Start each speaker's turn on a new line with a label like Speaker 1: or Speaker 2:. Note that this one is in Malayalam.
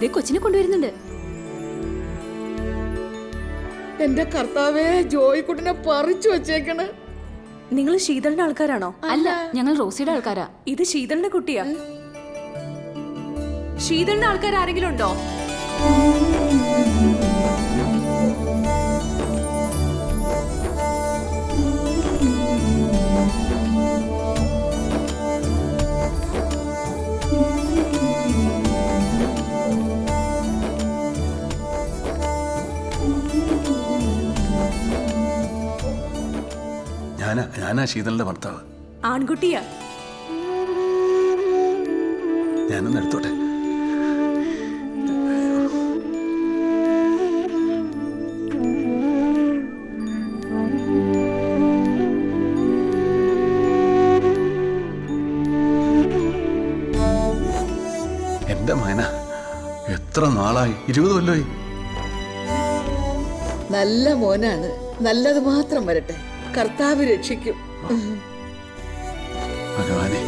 Speaker 1: കൊച്ചിനെ കൊണ്ടുവരുന്നുണ്ട്.
Speaker 2: എന്റെ കർത്താവേ, ജോയിക്കുട്ടിനെ പറിച്ചു വെച്ചേക്കണ്.
Speaker 3: നിങ്ങൾ ശീതളിന്റെ ആൾക്കാരാണോ?
Speaker 1: അല്ല, ഞങ്ങൾ റോസിയുടെ ആൾക്കാരാ.
Speaker 3: ഇത് ശീതളിന്റെ കുട്ടിയാ. ശീതളിന്റെ ആൾക്കാർ ആരെങ്കിലും ഉണ്ടോ?
Speaker 4: ഞാനാ ശീതളിന്റെ ഭർത്താവ്.
Speaker 3: ആൺകുട്ടിയാ.
Speaker 4: ഞാനൊന്ന് എടുത്തോട്ടെ. എന്റെ മകന, എത്ര നാളായി? 20 കൊല്ലമായി.
Speaker 2: നല്ല മോനാണ്. നല്ലത് മാത്രം വരട്ടെ. കർത്താവ് രക്ഷിക്കും.
Speaker 4: ഭഗവാനെ.